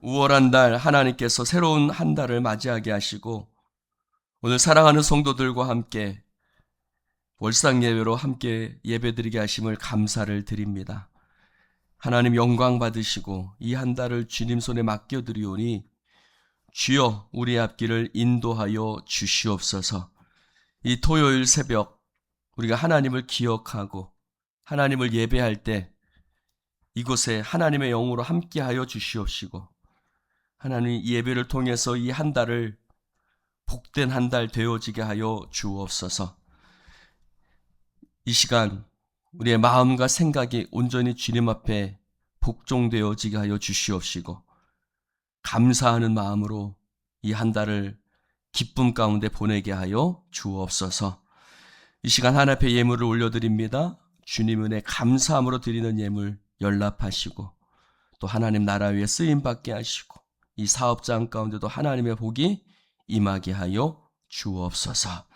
우월한 달 하나님께서 새로운 한 달을 맞이하게 하시고 오늘 사랑하는 성도들과 함께 월상 예배로 함께 예배드리게 하심을 감사를 드립니다. 하나님 영광 받으시고 이 한 달을 주님 손에 맡겨드리오니 주여 우리 앞길을 인도하여 주시옵소서. 이 토요일 새벽 우리가 하나님을 기억하고 하나님을 예배할 때 이곳에 하나님의 영으로 함께하여 주시옵시고 하나님 이 예배를 통해서 이 한 달을 복된 한 달 되어지게 하여 주옵소서. 이 시간 우리의 마음과 생각이 온전히 주님 앞에 복종되어지게 하여 주시옵시고 감사하는 마음으로 이 한 달을 기쁨 가운데 보내게 하여 주옵소서. 이 시간 하나님 앞에 예물을 올려드립니다. 주님 은혜 감사함으로 드리는 예물 연락하시고 또 하나님 나라 위에 쓰임받게 하시고 이 사업장 가운데도 하나님의 복이 임하게 하여 주옵소서.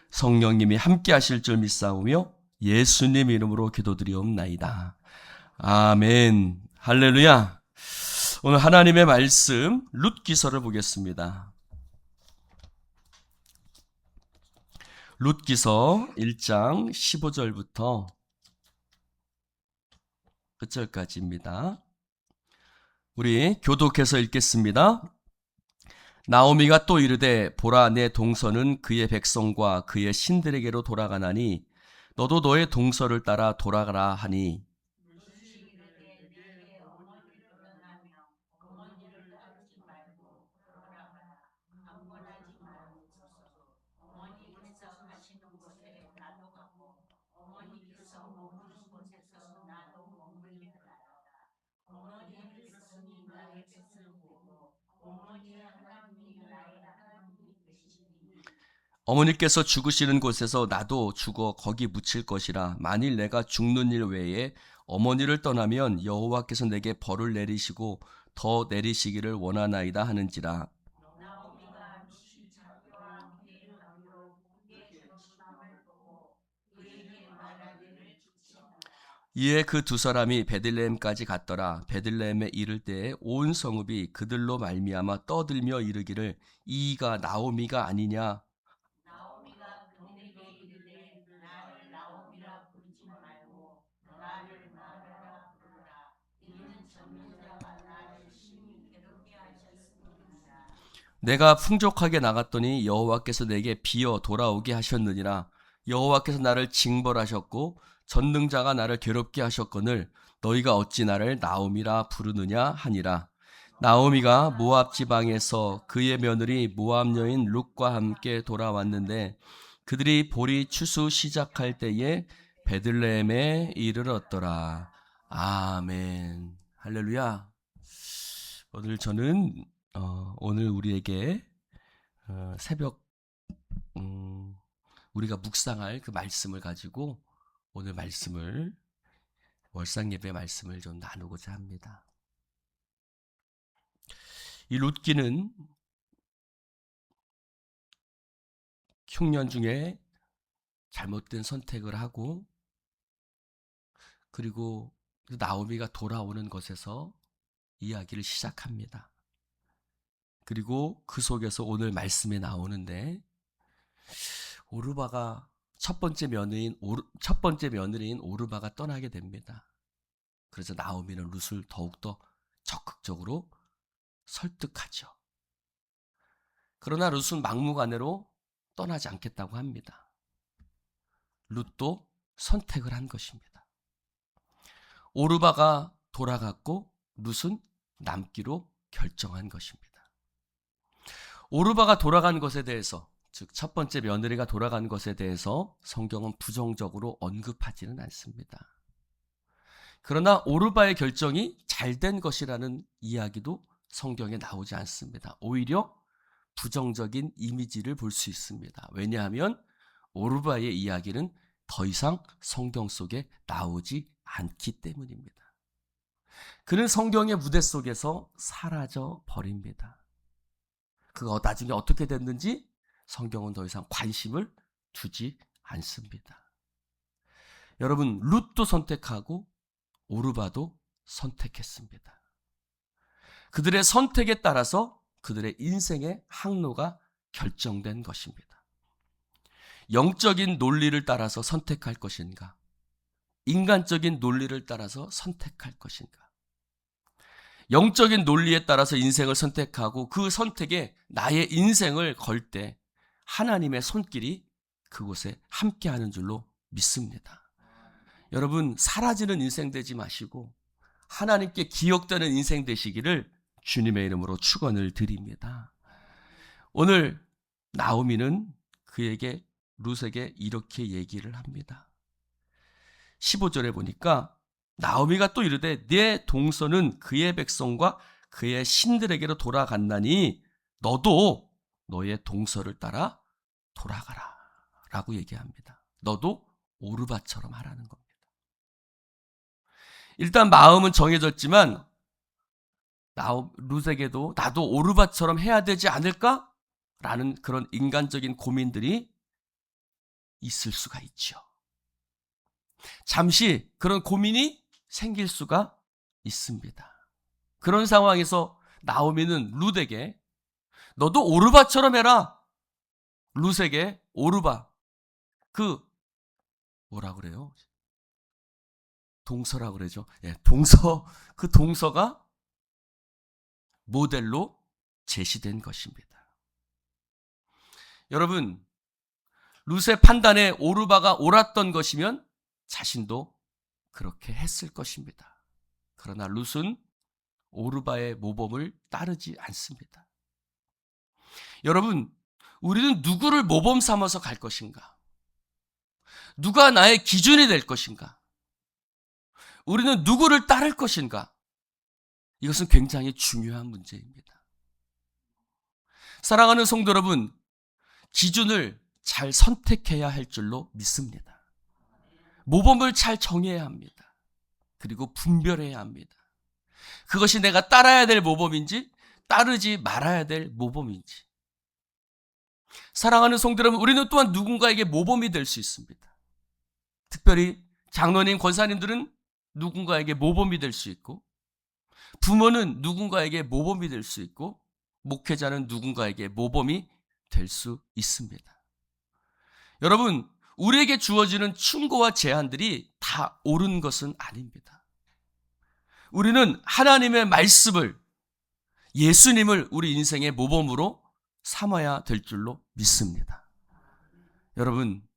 성령님이 함께 하실 줄 믿사오며 예수님 이름으로 기도드리옵나이다. 아멘. 할렐루야. 오늘 하나님의 말씀 룻기서를 보겠습니다. 룻기서 1장 15절부터 끝절까지입니다. 우리 교독해서 읽겠습니다. 나오미가 또 이르되 보라 내 동서는 그의 백성과 그의 신들에게로 돌아가나니 너도 너의 동서를 따라 돌아가라 하니 어머니께서 죽으시는 곳에서 나도 죽어 거기 묻힐 것이라. 만일 내가 죽는 일 외에 어머니를 떠나면 여호와께서 내게 벌을 내리시고 더 내리시기를 원하나이다 하는지라. 이에 그 두 사람이 베들레헴까지 갔더라. 베들레헴에 이를 때에 온 성읍이 그들로 말미암아 떠들며 이르기를 이가 나오미가 아니냐. 내가 풍족하게 나갔더니 여호와께서 내게 비어 돌아오게 하셨느니라. 여호와께서 나를 징벌하셨고 전능자가 나를 괴롭게 하셨거늘 너희가 어찌 나를 나오미라 부르느냐 하니라. 나오미가 모압 지방에서 그의 며느리 모압 여인 룻과 함께 돌아왔는데 그들이 보리 추수 시작할 때에 베들레헴에 이르렀더라. 아멘. 할렐루야. 오늘 저는 오늘 우리에게 새벽 우리가 묵상할 그 말씀을 가지고 오늘 말씀을 월상 예배 말씀을 좀 나누고자 합니다. 이 룻기는 흉년 중에 잘못된 선택을 하고 그리고 나오미가 돌아오는 것에서 이야기를 시작합니다. 그리고 그 속에서 오늘 말씀에 나오는데 오르바가 첫 번째 며느리인 오르바가 떠나게 됩니다. 그래서 나오미는 룻을 더욱더 적극적으로 설득하죠. 그러나 룻은 막무가내로 떠나지 않겠다고 합니다. 룻도 선택을 한 것입니다. 오르바가 돌아갔고 룻은 남기로 결정한 것입니다. 오르바가 돌아간 것에 대해서, 즉 첫 번째 며느리가 돌아간 것에 대해서 성경은 부정적으로 언급하지는 않습니다. 그러나 오르바의 결정이 잘된 것이라는 이야기도 성경에 나오지 않습니다. 오히려 부정적인 이미지를 볼 수 있습니다. 왜냐하면 오르바의 이야기는 더 이상 성경 속에 나오지 않기 때문입니다. 그는 성경의 무대 속에서 사라져 버립니다. 그가 나중에 어떻게 됐는지 성경은 더 이상 관심을 두지 않습니다. 여러분, 룻도 선택하고 오르바도 선택했습니다. 그들의 선택에 따라서 그들의 인생의 항로가 결정된 것입니다. 영적인 논리를 따라서 선택할 것인가? 인간적인 논리를 따라서 선택할 것인가? 영적인 논리에 따라서 인생을 선택하고 그 선택에 나의 인생을 걸 때 하나님의 손길이 그곳에 함께하는 줄로 믿습니다. 여러분, 사라지는 인생 되지 마시고 하나님께 기억되는 인생 되시기를 주님의 이름으로 축원을 드립니다. 오늘 나오미는 그에게 룻에게 이렇게 얘기를 합니다. 15절에 보니까 나오미가 또 이르되 내 동서는 그의 백성과 그의 신들에게로 돌아갔나니 너도 너의 동서를 따라 돌아가라 라고 얘기합니다. 너도 오르바처럼 하라는 겁니다. 일단 마음은 정해졌지만 룻에게도 나도 오르바처럼 해야 되지 않을까? 라는 그런 인간적인 고민들이 있을 수가 있죠. 잠시 그런 고민이 생길 수가 있습니다. 그런 상황에서 나오미는 룻에게 너도 오르바처럼 해라. 룻에게 오르바, 뭐라 그래요? 동서라고 그러죠. 예, 그 동서가 모델로 제시된 것입니다. 여러분, 룻의 판단에 오르바가 옳았던 것이면 자신도 그렇게 했을 것입니다. 그러나 룻은 오르바의 모범을 따르지 않습니다. 여러분, 우리는 누구를 모범 삼아서 갈 것인가? 누가 나의 기준이 될 것인가? 우리는 누구를 따를 것인가? 이것은 굉장히 중요한 문제입니다. 사랑하는 성도 여러분, 기준을 잘 선택해야 할 줄로 믿습니다. 모범을 잘 정해야 합니다. 그리고 분별해야 합니다. 그것이 내가 따라야 될 모범인지 따르지 말아야 될 모범인지. 사랑하는 성도 여러분, 우리는 또한 누군가에게 모범이 될 수 있습니다. 특별히 장로님, 권사님들은 누군가에게 모범이 될 수 있고, 부모는 누군가에게 모범이 될 수 있고, 목회자는 누군가에게 모범이 될 수 있습니다. 여러분, 우리에게 주어지는 충고와 제안들이 다 옳은 것은 아닙니다. 우리는 하나님의 말씀을, 예수님을 우리 인생의 모범으로 삼아야 될 줄로 믿습니다. 여러분,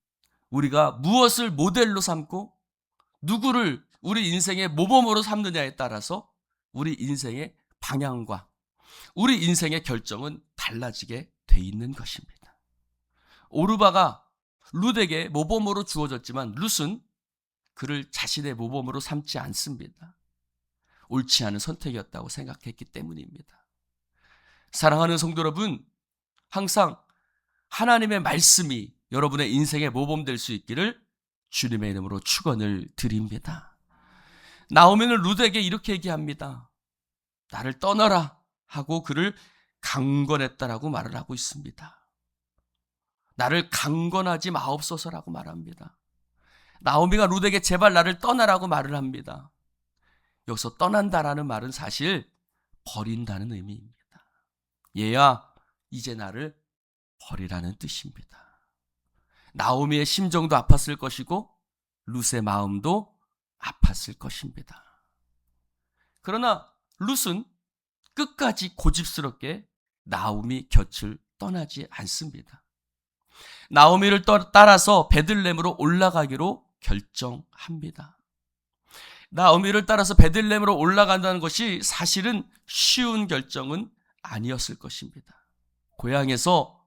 우리가 무엇을 모델로 삼고 누구를 우리 인생의 모범으로 삼느냐에 따라서 우리 인생의 방향과 우리 인생의 결정은 달라지게 돼 있는 것입니다. 오르바가 룻에게 모범으로 주어졌지만 룻은 그를 자신의 모범으로 삼지 않습니다. 옳지 않은 선택이었다고 생각했기 때문입니다. 사랑하는 성도 여러분, 항상 하나님의 말씀이 여러분의 인생의 모범 될 수 있기를 주님의 이름으로 축원을 드립니다. 나오미는 룻에게 이렇게 얘기합니다. 나를 떠나라 하고 그를 강권했다라고 말을 하고 있습니다. 나를 강권하지 마옵소서라고 말합니다. 나오미가 룻에게 제발 나를 떠나라고 말을 합니다. 여기서 떠난다라는 말은 사실 버린다는 의미입니다. 얘야, 이제 나를 버리라는 뜻입니다. 나오미의 심정도 아팠을 것이고 룻의 마음도 아팠을 것입니다. 그러나 룻은 끝까지 고집스럽게 나오미 곁을 떠나지 않습니다. 나오미를 따라서 베들레헴으로 올라가기로 결정합니다. 나오미를 따라서 베들레헴으로 올라간다는 것이 사실은 쉬운 결정은 아니었을 것입니다. 고향에서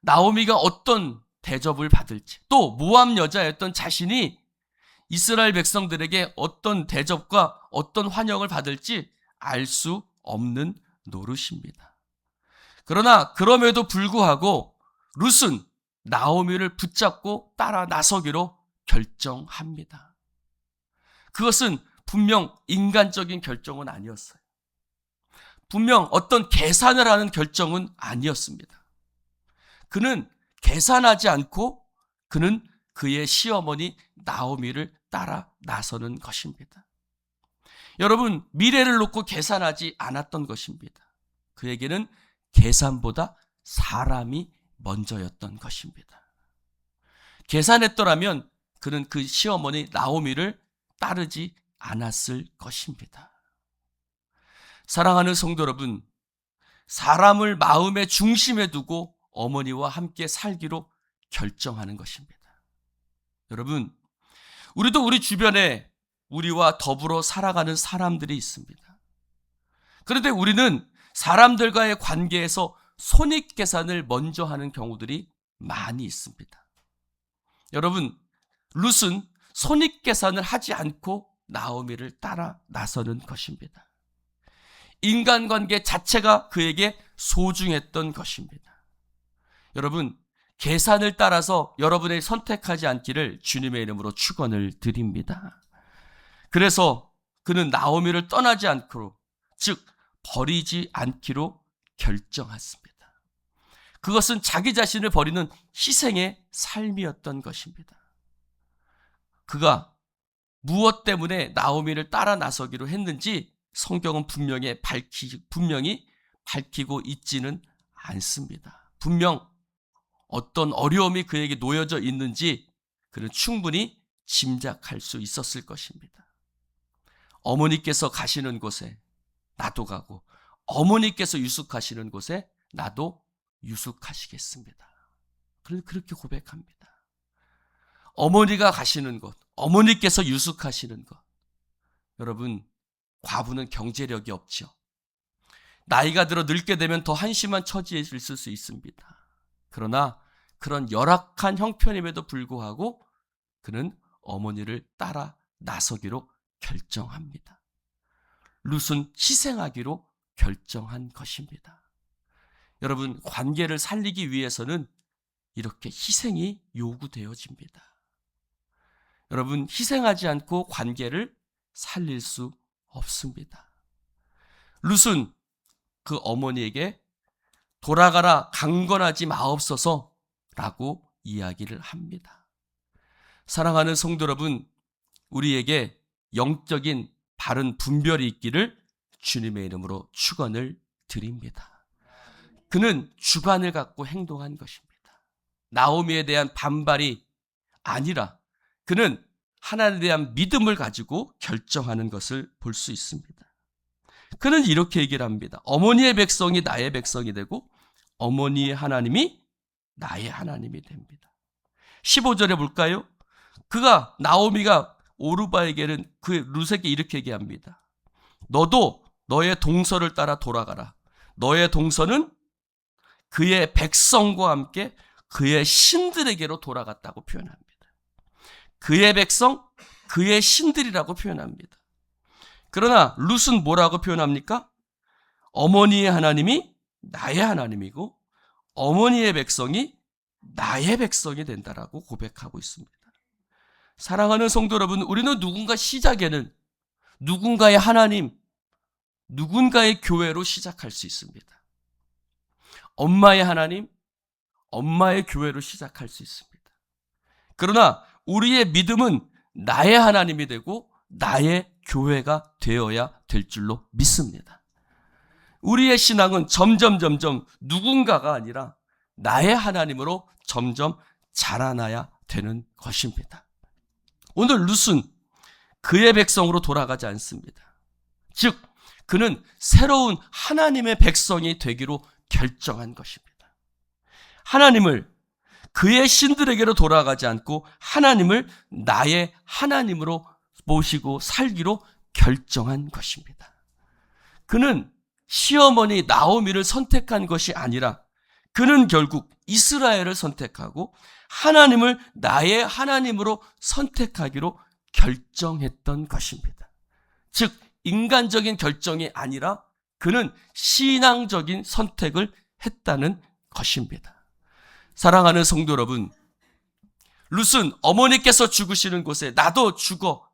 나오미가 어떤 대접을 받을지, 또 모압 여자였던 자신이 이스라엘 백성들에게 어떤 대접과 어떤 환영을 받을지 알 수 없는 노릇입니다. 그러나 그럼에도 불구하고 룻은 나오미를 붙잡고 따라 나서기로 결정합니다. 그것은 분명 인간적인 결정은 아니었어요. 분명 어떤 계산을 하는 결정은 아니었습니다. 그는 계산하지 않고 그는 그의 시어머니 나오미를 따라 나서는 것입니다. 여러분, 미래를 놓고 계산하지 않았던 것입니다. 그에게는 계산보다 사람이 먼저였던 것입니다. 계산했더라면 그는 그 시어머니 나오미를 따르지 않았을 것입니다. 사랑하는 성도 여러분, 사람을 마음의 중심에 두고 어머니와 함께 살기로 결정하는 것입니다. 여러분, 우리도 우리 주변에 우리와 더불어 살아가는 사람들이 있습니다. 그런데 우리는 사람들과의 관계에서 손익계산을 먼저 하는 경우들이 많이 있습니다. 여러분, 룻은 손익계산을 하지 않고 나오미를 따라 나서는 것입니다. 인간관계 자체가 그에게 소중했던 것입니다. 여러분, 계산을 따라서 여러분의 선택하지 않기를 주님의 이름으로 축원을 드립니다. 그래서 그는 나오미를 떠나지 않기로, 즉 버리지 않기로 결정했습니다. 그것은 자기 자신을 버리는 희생의 삶이었던 것입니다. 그가 무엇 때문에 나오미를 따라 나서기로 했는지 성경은 분명히 밝히고 있지는 않습니다. 분명 어떤 어려움이 그에게 놓여져 있는지 그는 충분히 짐작할 수 있었을 것입니다. 어머니께서 가시는 곳에 나도 가고, 어머니께서 유숙하시는 곳에 나도 유숙하시겠습니다. 그렇게 고백합니다. 어머니가 가시는 곳, 어머니께서 유숙하시는 것. 여러분, 과부는 경제력이 없죠. 나이가 들어 늙게 되면 더 한심한 처지에 있을 수 있습니다. 그러나 그런 열악한 형편임에도 불구하고 그는 어머니를 따라 나서기로 결정합니다. 룻은 희생하기로 결정한 것입니다. 여러분, 관계를 살리기 위해서는 이렇게 희생이 요구되어집니다. 여러분, 희생하지 않고 관계를 살릴 수 없습니다. 룻은 그 어머니에게 돌아가라, 강건하지 마옵소서 라고 이야기를 합니다. 사랑하는 성도 여러분, 우리에게 영적인 바른 분별이 있기를 주님의 이름으로 축원을 드립니다. 그는 주관을 갖고 행동한 것입니다. 나오미에 대한 반발이 아니라 그는 하나님에 대한 믿음을 가지고 결정하는 것을 볼 수 있습니다. 그는 이렇게 얘기를 합니다. 어머니의 백성이 나의 백성이 되고 어머니의 하나님이 나의 하나님이 됩니다. 15절에 볼까요? 나오미가 오르바에게는 그 룻에게 이렇게 얘기합니다. 너도 너의 동서를 따라 돌아가라. 너의 동서는 그의 백성과 함께 그의 신들에게로 돌아갔다고 표현합니다. 그의 백성, 그의 신들이라고 표현합니다. 그러나 룻은 뭐라고 표현합니까? 어머니의 하나님이 나의 하나님이고 어머니의 백성이 나의 백성이 된다라고 고백하고 있습니다. 사랑하는 성도 여러분, 우리는 누군가 시작에는 누군가의 하나님, 누군가의 교회로 시작할 수 있습니다. 엄마의 하나님, 엄마의 교회로 시작할 수 있습니다. 그러나 우리의 믿음은 나의 하나님이 되고 나의 교회가 되어야 될 줄로 믿습니다. 우리의 신앙은 점점 누군가가 아니라 나의 하나님으로 점점 자라나야 되는 것입니다. 오늘 룻은 그의 백성으로 돌아가지 않습니다. 즉 그는 새로운 하나님의 백성이 되기로 결정한 것입니다. 하나님을 그의 신들에게로 돌아가지 않고 하나님을 나의 하나님으로 모시고 살기로 결정한 것입니다. 그는 시어머니 나오미를 선택한 것이 아니라 그는 결국 이스라엘을 선택하고 하나님을 나의 하나님으로 선택하기로 결정했던 것입니다. 즉 인간적인 결정이 아니라 그는 신앙적인 선택을 했다는 것입니다. 사랑하는 성도 여러분, 룻은 어머니께서 죽으시는 곳에 나도 죽어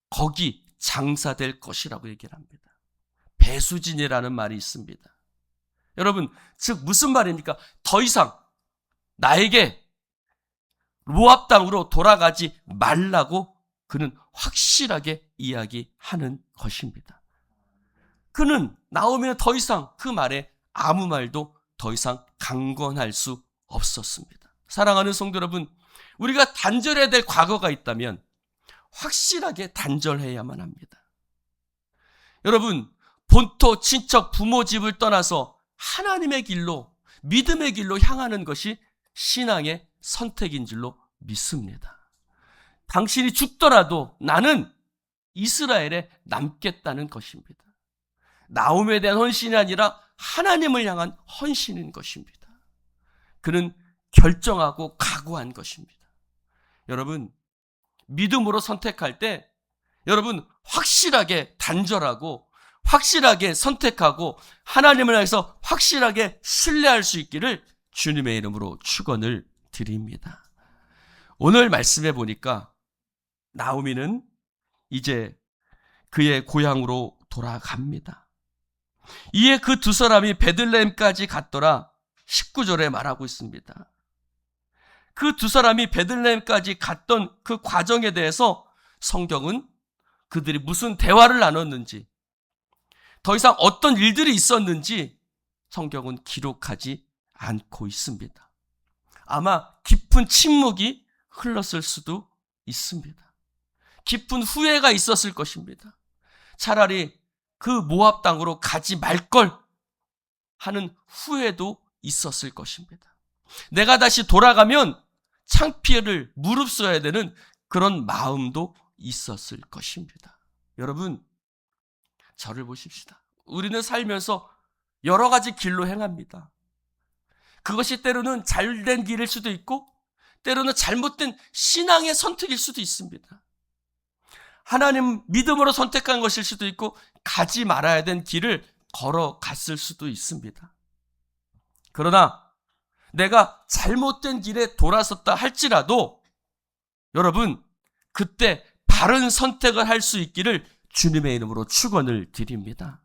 거기 장사될 것이라고 얘기를 합니다. 배수진이라는 말이 있습니다. 여러분, 즉 무슨 말입니까? 더 이상 나에게 모압 땅으로 돌아가지 말라고 그는 확실하게 이야기하는 것입니다. 나오미는 더 이상 그 말에 아무 말도 더 이상 강권할 수 없었습니다. 사랑하는 성도 여러분, 우리가 단절해야 될 과거가 있다면 확실하게 단절해야만 합니다. 여러분, 본토, 친척, 부모 집을 떠나서 하나님의 길로, 믿음의 길로 향하는 것이 신앙의 선택인 줄로 믿습니다. 당신이 죽더라도 나는 이스라엘에 남겠다는 것입니다. 나옴에 대한 헌신이 아니라 하나님을 향한 헌신인 것입니다. 그는 결정하고 각오한 것입니다. 여러분, 믿음으로 선택할 때 여러분 확실하게 단절하고 확실하게 선택하고 하나님을 향해서 확실하게 신뢰할 수 있기를 주님의 이름으로 축원을 드립니다. 오늘 말씀해 보니까 나오미는 이제 그의 고향으로 돌아갑니다. 이에 그 두 사람이 베들레헴까지 갔더라 19절에 말하고 있습니다. 그 두 사람이 베들레헴까지 갔던 그 과정에 대해서 성경은 그들이 무슨 대화를 나눴는지, 더 이상 어떤 일들이 있었는지 성경은 기록하지 않고 있습니다. 아마 깊은 침묵이 흘렀을 수도 있습니다. 깊은 후회가 있었을 것입니다. 차라리 그 모압 땅으로 가지 말걸 하는 후회도 있었을 것입니다. 내가 다시 돌아가면 창피를 무릅써야 되는 그런 마음도 있었을 것입니다. 여러분, 저를 보십시다. 우리는 살면서 여러 가지 길로 행합니다. 그것이 때로는 잘된 길일 수도 있고 때로는 잘못된 신앙의 선택일 수도 있습니다. 하나님 믿음으로 선택한 것일 수도 있고 가지 말아야 된 길을 걸어갔을 수도 있습니다. 그러나 내가 잘못된 길에 돌아섰다 할지라도 여러분, 그때 바른 선택을 할 수 있기를 주님의 이름으로 축원을 드립니다.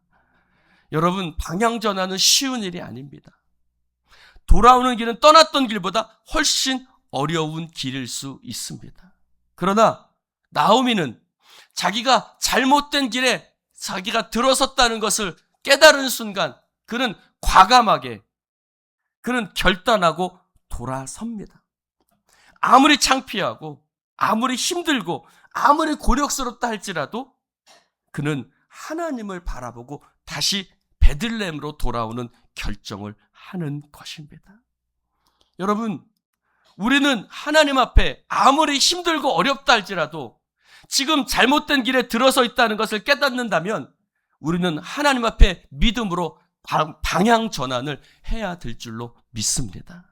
여러분, 방향 전환은 쉬운 일이 아닙니다. 돌아오는 길은 떠났던 길보다 훨씬 어려운 길일 수 있습니다. 그러나 나오미는 자기가 잘못된 길에 자기가 들어섰다는 것을 깨달은 순간 그는 과감하게, 그는 결단하고 돌아섭니다. 아무리 창피하고 아무리 힘들고 아무리 곤욕스럽다 할지라도 그는 하나님을 바라보고 다시 베들레헴으로 돌아오는 결정을 하는 것입니다. 여러분, 우리는 하나님 앞에 아무리 힘들고 어렵다 할지라도 지금 잘못된 길에 들어서 있다는 것을 깨닫는다면 우리는 하나님 앞에 믿음으로 방향 전환을 해야 될 줄로 믿습니다.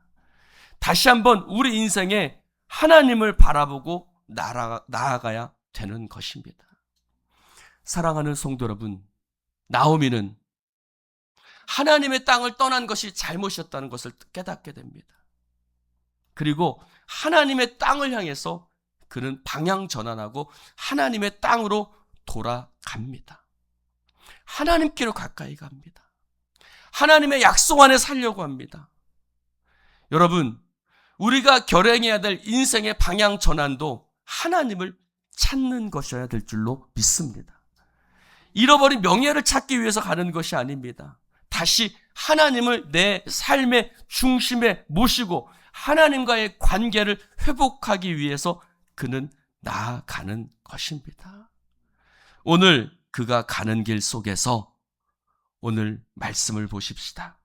다시 한번 우리 인생에 하나님을 바라보고 나아가야 되는 것입니다. 사랑하는 성도 여러분, 나오미는 하나님의 땅을 떠난 것이 잘못이었다는 것을 깨닫게 됩니다. 그리고 하나님의 땅을 향해서 그는 방향 전환하고 하나님의 땅으로 돌아갑니다. 하나님께로 가까이 갑니다. 하나님의 약속 안에 살려고 합니다. 여러분, 우리가 결행해야 될 인생의 방향 전환도 하나님을 찾는 것이어야 될 줄로 믿습니다. 잃어버린 명예를 찾기 위해서 가는 것이 아닙니다. 다시 하나님을 내 삶의 중심에 모시고 하나님과의 관계를 회복하기 위해서 그는 나아가는 것입니다. 오늘 그가 가는 길 속에서 오늘 말씀을 보십시다.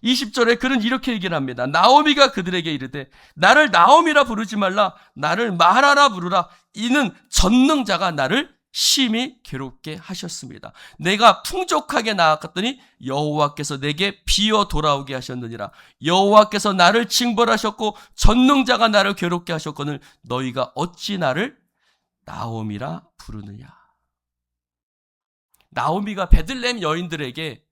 20절에 그는 이렇게 얘기를 합니다. 나오미가 그들에게 이르되 나를 나오미라 부르지 말라, 나를 마라라 부르라. 이는 전능자가 나를 심히 괴롭게 하셨습니다. 내가 풍족하게 나아갔더니 여호와께서 내게 비어 돌아오게 하셨느니라. 여호와께서 나를 징벌하셨고 전능자가 나를 괴롭게 하셨거늘 너희가 어찌 나를 나오미라 부르느냐. 나오미가 베들레헴 여인들에게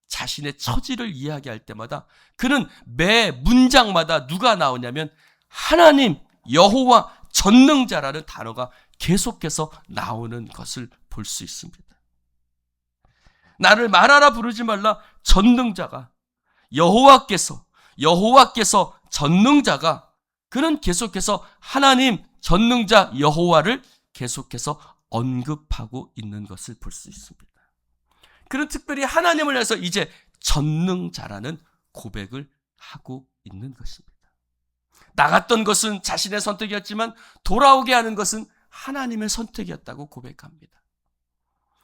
자신의 처지를 이야기할 때마다 그는 매 문장마다 누가 나오냐면 하나님, 여호와, 전능자라는 단어가 계속해서 나오는 것을 볼 수 있습니다. 나를 말하라 부르지 말라. 전능자가, 여호와께서 전능자가, 그는 계속해서 하나님, 전능자 여호와를 계속해서 언급하고 있는 것을 볼 수 있습니다. 그는 특별히 하나님을 위해서 이제 전능자라는 고백을 하고 있는 것입니다. 나갔던 것은 자신의 선택이었지만 돌아오게 하는 것은 하나님의 선택이었다고 고백합니다.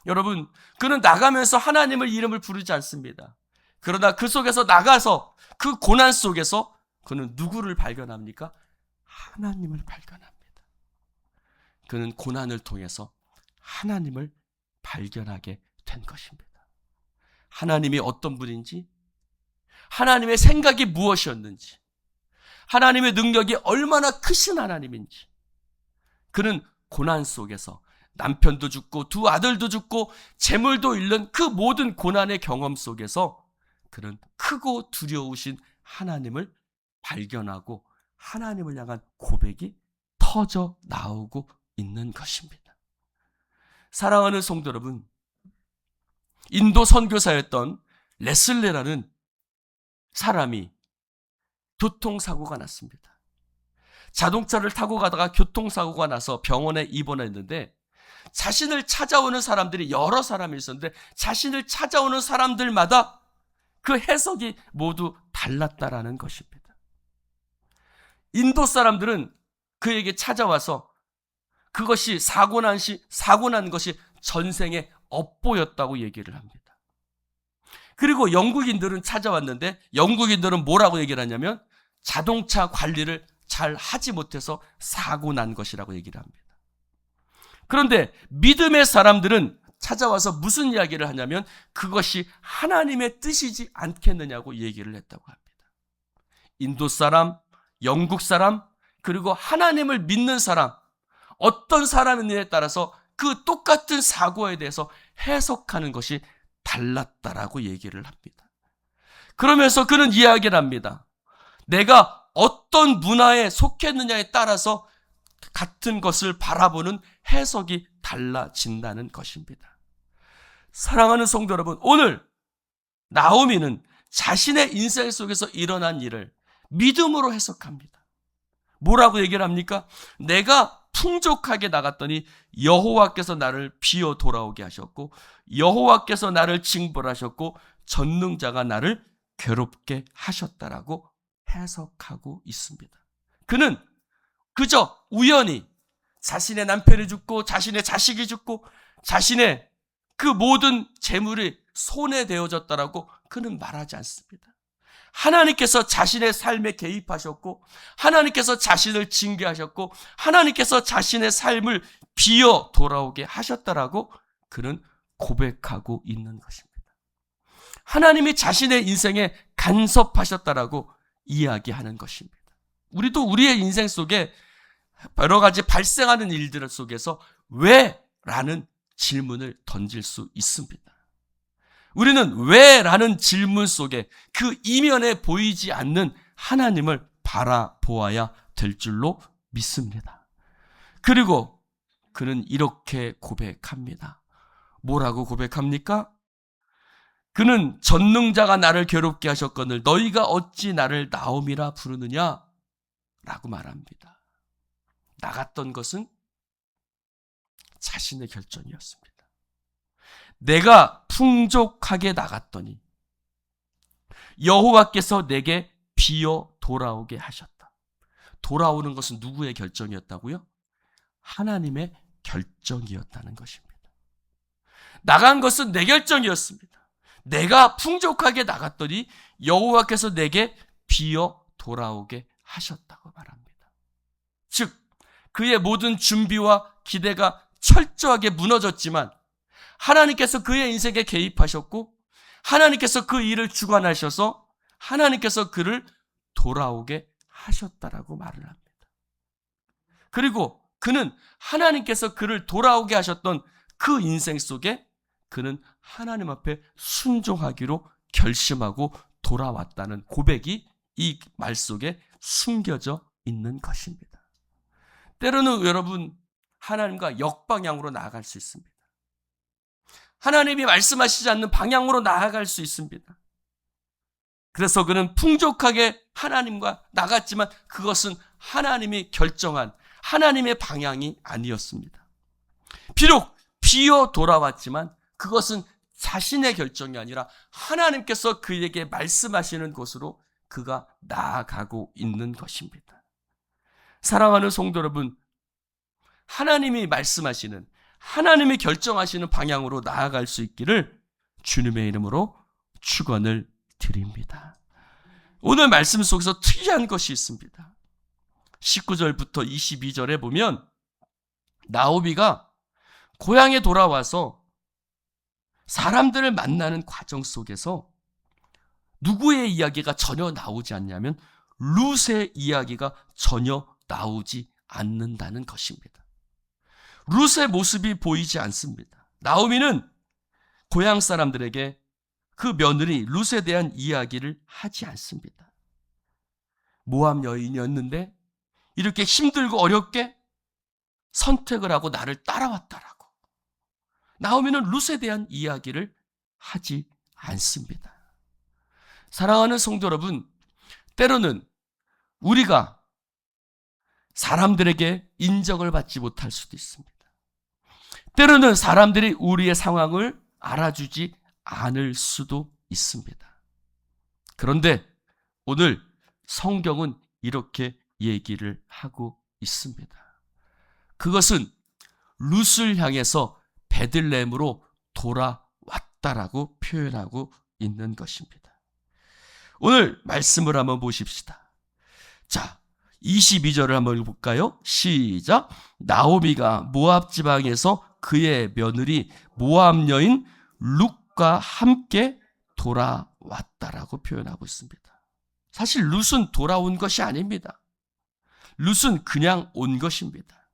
여러분, 그는 나가면서 하나님을 이름을 부르지 않습니다. 그러나 그 속에서 나가서 그 고난 속에서 그는 누구를 발견합니까? 하나님을 발견합니다. 그는 고난을 통해서 하나님을 발견하게 된 것입니다. 하나님이 어떤 분인지, 하나님의 생각이 무엇이었는지, 하나님의 능력이 얼마나 크신 하나님인지, 그는 고난 속에서 남편도 죽고 두 아들도 죽고 재물도 잃는 그 모든 고난의 경험 속에서 그는 크고 두려우신 하나님을 발견하고 하나님을 향한 고백이 터져 나오고 있는 것입니다. 사랑하는 성도 여러분, 인도 선교사였던 레슬레라는 사람이 교통사고가 났습니다. 자동차를 타고 가다가 교통사고가 나서 병원에 입원했는데 자신을 찾아오는 사람들이 여러 사람이 있었는데 자신을 찾아오는 사람들마다 그 해석이 모두 달랐다라는 것입니다. 인도 사람들은 그에게 찾아와서 그것이 사고 난 것이 전생에 업보였다고 얘기를 합니다. 그리고 영국인들은 찾아왔는데 영국인들은 뭐라고 얘기를 하냐면 자동차 관리를 잘 하지 못해서 사고 난 것이라고 얘기를 합니다. 그런데 믿음의 사람들은 찾아와서 무슨 이야기를 하냐면 그것이 하나님의 뜻이지 않겠느냐고 얘기를 했다고 합니다. 인도 사람, 영국 사람, 그리고 하나님을 믿는 사람, 어떤 사람이냐에 따라서 그 똑같은 사고에 대해서 해석하는 것이 달랐다라고 얘기를 합니다. 그러면서 그는 이야기를 합니다. 내가 어떤 문화에 속했느냐에 따라서 같은 것을 바라보는 해석이 달라진다는 것입니다. 사랑하는 성도 여러분, 오늘 나오미는 자신의 인생 속에서 일어난 일을 믿음으로 해석합니다. 뭐라고 얘기를 합니까? 내가 풍족하게 나갔더니 여호와께서 나를 비어 돌아오게 하셨고 여호와께서 나를 징벌하셨고 전능자가 나를 괴롭게 하셨다라고 해석하고 있습니다. 그는 그저 우연히 자신의 남편이 죽고 자신의 자식이 죽고 자신의 그 모든 재물이 손해되어졌다라고 그는 말하지 않습니다. 하나님께서 자신의 삶에 개입하셨고 하나님께서 자신을 징계하셨고 하나님께서 자신의 삶을 비어 돌아오게 하셨다라고 그는 고백하고 있는 것입니다. 하나님이 자신의 인생에 간섭하셨다라고 이야기하는 것입니다. 우리도 우리의 인생 속에 여러 가지 발생하는 일들 속에서 왜? 라는 질문을 던질 수 있습니다. 우리는 왜? 라는 질문 속에 그 이면에 보이지 않는 하나님을 바라보아야 될 줄로 믿습니다. 그리고 그는 이렇게 고백합니다. 뭐라고 고백합니까? 그는 전능자가 나를 괴롭게 하셨거늘 너희가 어찌 나를 나옴이라 부르느냐? 라고 말합니다. 나갔던 것은 자신의 결정이었습니다. 내가 풍족하게 나갔더니 여호와께서 내게 비어 돌아오게 하셨다. 돌아오는 것은 누구의 결정이었다고요? 하나님의 결정이었다는 것입니다. 나간 것은 내 결정이었습니다. 내가 풍족하게 나갔더니 여호와께서 내게 비어 돌아오게 하셨다고 말합니다. 즉 그의 모든 준비와 기대가 철저하게 무너졌지만 하나님께서 그의 인생에 개입하셨고 하나님께서 그 일을 주관하셔서 하나님께서 그를 돌아오게 하셨다라고 말을 합니다. 그리고 그는 하나님께서 그를 돌아오게 하셨던 그 인생 속에 그는 하나님 앞에 순종하기로 결심하고 돌아왔다는 고백이 이 말 속에 숨겨져 있는 것입니다. 때로는 여러분 하나님과 역방향으로 나아갈 수 있습니다. 하나님이 말씀하시지 않는 방향으로 나아갈 수 있습니다. 그래서 그는 풍족하게 하나님과 나갔지만 그것은 하나님이 결정한 하나님의 방향이 아니었습니다. 비록 비어 돌아왔지만 그것은 자신의 결정이 아니라 하나님께서 그에게 말씀하시는 곳으로 그가 나아가고 있는 것입니다. 사랑하는 성도 여러분, 하나님이 말씀하시는, 하나님이 결정하시는 방향으로 나아갈 수 있기를 주님의 이름으로 축원을 드립니다. 오늘 말씀 속에서 특이한 것이 있습니다. 19절부터 22절에 보면 나오미가 고향에 돌아와서 사람들을 만나는 과정 속에서 누구의 이야기가 전혀 나오지 않냐면 룻의 이야기가 전혀 나오지 않는다는 것입니다. 룻의 모습이 보이지 않습니다. 나오미는 고향 사람들에게 그 며느리 룻에 대한 이야기를 하지 않습니다. 모압 여인이었는데 이렇게 힘들고 어렵게 선택을 하고 나를 따라왔다라고. 나오미는 룻에 대한 이야기를 하지 않습니다. 사랑하는 성도 여러분, 때로는 우리가 사람들에게 인정을 받지 못할 수도 있습니다. 때로는 사람들이 우리의 상황을 알아주지 않을 수도 있습니다. 그런데 오늘 성경은 이렇게 얘기를 하고 있습니다. 그것은 룻을 향해서 베들레헴으로 돌아왔다라고 표현하고 있는 것입니다. 오늘 말씀을 한번 보십시다. 자, 22절을 한번 볼까요? 시작. 나오미가 모압 지방에서 그의 며느리 모압 여인 룻과 함께 돌아왔다라고 표현하고 있습니다. 사실 룻은 돌아온 것이 아닙니다. 룻은 그냥 온 것입니다.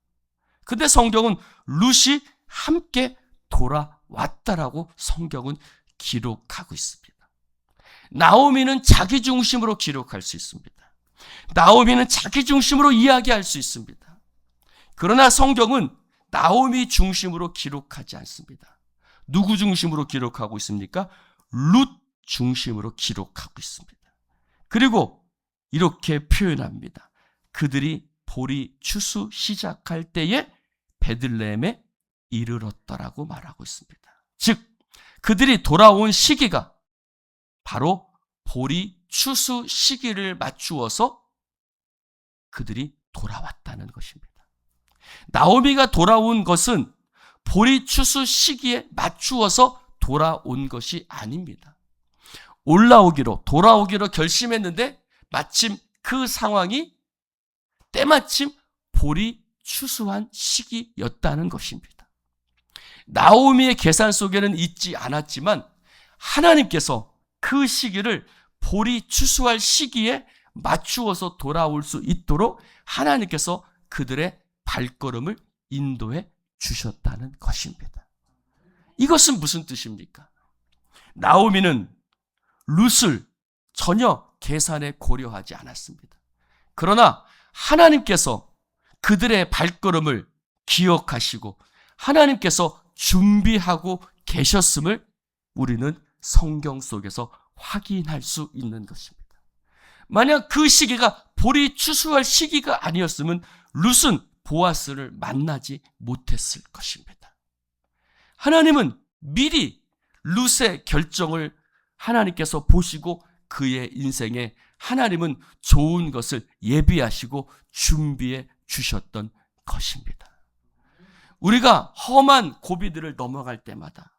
근데 성경은 룻이 함께 돌아왔다라고 성경은 기록하고 있습니다. 나오미는 자기 중심으로 기록할 수 있습니다. 나오미는 자기 중심으로 이야기할 수 있습니다. 그러나 성경은 나오미 중심으로 기록하지 않습니다. 누구 중심으로 기록하고 있습니까? 룻 중심으로 기록하고 있습니다. 그리고 이렇게 표현합니다. 그들이 보리 추수 시작할 때에 베들레헴에 이르렀더라고 말하고 있습니다. 즉 그들이 돌아온 시기가 바로 보리 추수 시기를 맞추어서 그들이 돌아왔다는 것입니다. 나오미가 돌아온 것은 보리 추수 시기에 맞추어서 돌아온 것이 아닙니다. 돌아오기로 결심했는데 마침 그 상황이 때마침 보리 추수한 시기였다는 것입니다. 나오미의 계산 속에는 있지 않았지만 하나님께서 그 시기를 보리 추수할 시기에 맞추어서 돌아올 수 있도록 하나님께서 그들의 발걸음을 인도해 주셨다는 것입니다. 이것은 무슨 뜻입니까? 나오미는 룻을 전혀 계산에 고려하지 않았습니다. 그러나 하나님께서 그들의 발걸음을 기억하시고 하나님께서 준비하고 계셨음을 우리는 성경 속에서 확인할 수 있는 것입니다. 만약 그 시기가 보리 추수할 시기가 아니었으면 룻은 보아스를 만나지 못했을 것입니다. 하나님은 미리 룻의 결정을 하나님께서 보시고 그의 인생에 하나님은 좋은 것을 예비하시고 준비해 주셨던 것입니다. 우리가 험한 고비들을 넘어갈 때마다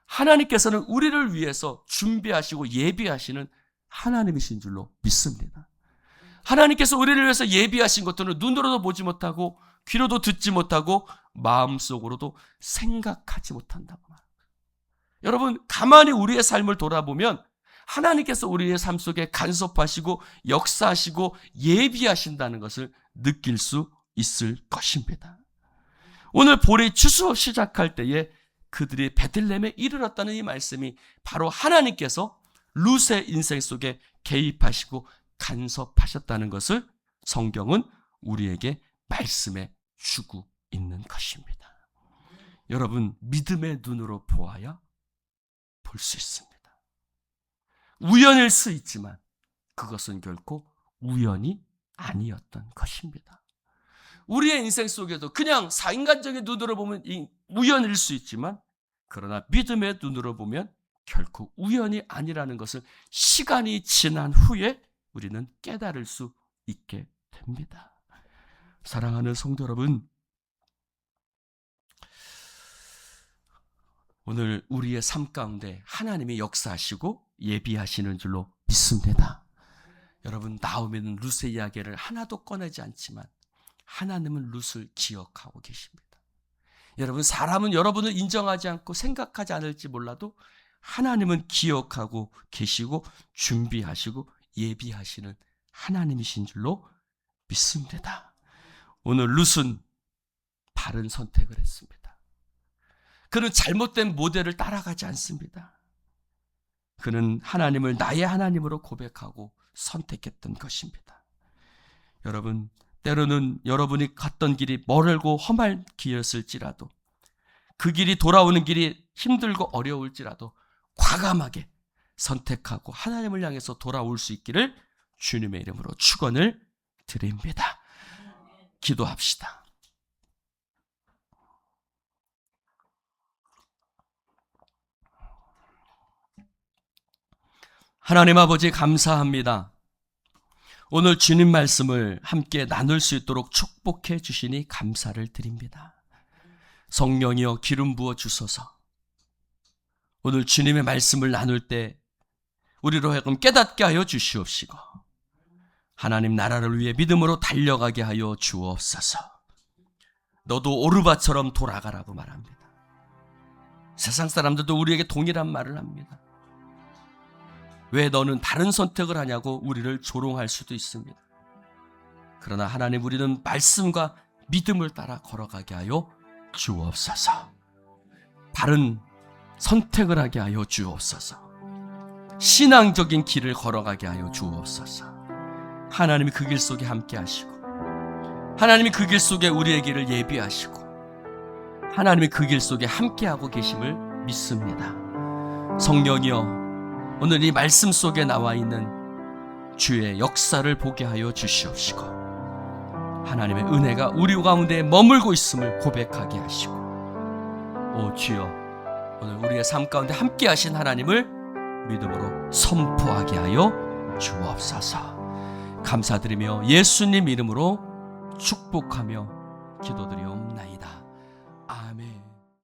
하나님께서는 우리를 위해서 준비하시고 예비하시는 하나님이신 줄로 믿습니다. 하나님께서 우리를 위해서 예비하신 것들은 눈으로도 보지 못하고 귀로도 듣지 못하고 마음속으로도 생각하지 못한다고 말합니다. 여러분, 가만히 우리의 삶을 돌아보면 하나님께서 우리의 삶 속에 간섭하시고 역사하시고 예비하신다는 것을 느낄 수 있을 것입니다. 오늘 보리 추수 시작할 때에 그들이 베들레헴에 이르렀다는 이 말씀이 바로 하나님께서 룻의 인생 속에 개입하시고 간섭하셨다는 것을 성경은 우리에게 말씀해 주고 있는 것입니다. 여러분, 믿음의 눈으로 보아야 볼 수 있습니다. 우연일 수 있지만 그것은 결코 우연이 아니었던 것입니다. 우리의 인생 속에도 그냥 인간적인 눈으로 보면 우연일 수 있지만 그러나 믿음의 눈으로 보면 결코 우연이 아니라는 것을 시간이 지난 후에 우리는 깨달을 수 있게 됩니다. 사랑하는 성도 여러분, 오늘 우리의 삶 가운데 하나님이 역사하시고 예비하시는 줄로 믿습니다. 여러분, 나오미는 룻의 이야기를 하나도 꺼내지 않지만 하나님은 룻을 기억하고 계십니다. 여러분, 사람은 여러분을 인정하지 않고 생각하지 않을지 몰라도 하나님은 기억하고 계시고 준비하시고 예비하시는 하나님이신 줄로 믿습니다. 오늘 룻은 바른 선택을 했습니다. 그는 잘못된 모델을 따라가지 않습니다. 그는 하나님을 나의 하나님으로 고백하고 선택했던 것입니다. 여러분, 때로는 여러분이 갔던 길이 멀고 험한 길이었을지라도, 그 길이 돌아오는 길이 힘들고 어려울지라도 과감하게 선택하고 하나님을 향해서 돌아올 수 있기를 주님의 이름으로 축원을 드립니다. 기도합시다. 하나님 아버지, 감사합니다. 오늘 주님 말씀을 함께 나눌 수 있도록 축복해 주시니 감사를 드립니다. 성령이여 기름 부어 주소서. 오늘 주님의 말씀을 나눌 때 우리로 하여금 깨닫게 하여 주시옵시고 하나님 나라를 위해 믿음으로 달려가게 하여 주옵소서. 너도 오르바처럼 돌아가라고 말합니다. 세상 사람들도 우리에게 동일한 말을 합니다. 왜 너는 다른 선택을 하냐고 우리를 조롱할 수도 있습니다. 그러나 하나님, 우리는 말씀과 믿음을 따라 걸어가게 하여 주옵소서. 바른 선택을 하게 하여 주옵소서. 신앙적인 길을 걸어가게 하여 주옵소서. 하나님이 그 길 속에 함께 하시고 하나님이 그 길 속에 우리의 길을 예비하시고 하나님이 그 길 속에 함께하고 계심을 믿습니다. 성령이여, 오늘 이 말씀 속에 나와 있는 주의 역사를 보게 하여 주시옵시고 하나님의 은혜가 우리 가운데 머물고 있음을 고백하게 하시고, 오 주여, 오늘 우리의 삶 가운데 함께 하신 하나님을 믿음으로 선포하게 하여 주옵소서. 감사드리며 예수님 이름으로 축복하며 기도드리옵나이다. 아멘.